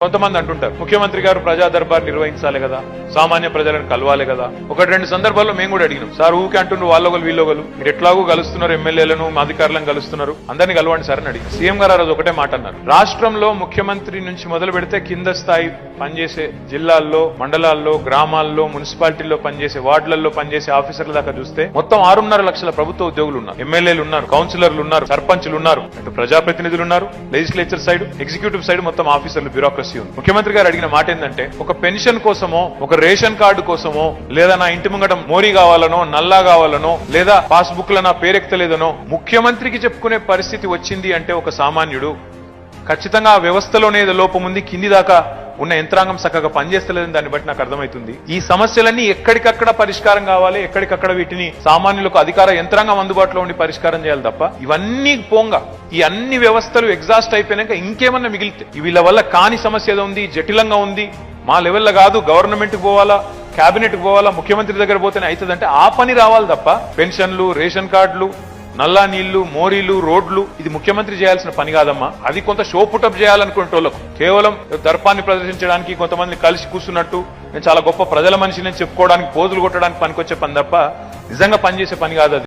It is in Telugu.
కొంతమంది అంటుంటారు ముఖ్యమంత్రి గారు ప్రజా దర్బార్ నిర్వహించాలి కదా, సామాన్య ప్రజలను కలవాలి కదా. ఒకటి రెండు సందర్భాల్లో మేము కూడా అడిగినాం, సార్ ఊకే అంటున్నారు వాళ్ళొగలు వీళ్ళొగలు, మీరు ఎట్లాగూ కలుస్తున్నారు, ఎమ్మెల్యేలను అధికారులను కలుస్తున్నారు, అందరినీ కలవండి సార్ అని అడిగి సీఎం గారు ఆ రోజు ఒకటే మాట అన్నారు, రాష్ట్రంలో ముఖ్యమంత్రి నుంచి మొదలు పెడితే కింద స్థాయి పనిచేసే జిల్లాల్లో, మండలాల్లో, గ్రామాల్లో, మున్సిపాలిటీల్లో పనిచేసే, వార్డులలో పనిచేసే ఆఫీసర్ల దాకా చూస్తే మొత్తం 6.5 లక్షల ప్రభుత్వ ఉద్యోగులు ఉన్నారు, ఎమ్మెల్యేలు ఉన్నారు, కౌన్సిలర్లు ఉన్నారు, సర్పంచులు ఉన్నారు, అటు ప్రజాప్రతినిధులు ఉన్నారు, లెజిస్లేచర్ సైడ్, ఎగ్జిక్యూటివ్ సైడ్ మొత్తం ఆఫీసర్లు, బ్యూరోక్రసీ ఉంది. ముఖ్యమంత్రి గారు అడిగిన మాట ఏంటంటే, ఒక పెన్షన్ కోసమో, ఒక రేషన్ కార్డు కోసమో, లేదా నా ఇంటి ముంగట మోరీ కావాలనో, నల్లా కావాలనో, లేదా పాస్బుక్ లో నా పేరెక్కలేదనో ముఖ్యమంత్రికి చెప్పుకునే పరిస్థితి వచ్చింది అంటే ఒక సామాన్యుడు ఖచ్చితంగా ఆ వ్యవస్థలోనే ఏదో లోపం ఉంది, కింది దాకా ఉన్న యంత్రాంగం చక్కగా పనిచేస్తలేదని దాన్ని బట్టి నాకు అర్థమవుతుంది. ఈ సమస్యలన్నీ ఎక్కడికక్కడ పరిష్కారం కావాలి, ఎక్కడికక్కడ వీటిని సామాన్యులకు అధికార యంత్రాంగం అందుబాటులో ఉండి పరిష్కారం చేయాలి తప్ప ఇవన్నీ పోంగా ఈ అన్ని వ్యవస్థలు ఎగ్జాస్ట్ అయిపోయినాక ఇంకేమన్నా మిగిలితే వీళ్ళ వల్ల కాని సమస్య ఏదో ఉంది, జటిలంగా ఉంది, మా లెవెల్లో కాదు, గవర్నమెంట్ పోవాలా, కేబినెట్ పోవాలా, ముఖ్యమంత్రి దగ్గర పోతేనే అవుతుందంటే ఆ పని రావాలి తప్ప పెన్షన్లు, రేషన్ కార్డులు, నల్లా నీళ్లు, మోరీలు, రోడ్లు ఇది ముఖ్యమంత్రి చేయాల్సిన పని కాదమ్మా. అది కొంత షో పుటప్ చేయాలనుకునే వాళ్ళకు కేవలం దర్పాన్ని ప్రదర్శించడానికి కొంతమంది కలిసి కూర్చున్నట్టు నేను చాలా గొప్ప ప్రజల మనిషిని చెప్పుకోవడానికి, పోజులు కొట్టడానికి పనికొచ్చే పని తప్ప నిజంగా పనిచేసే పని కాదు అది.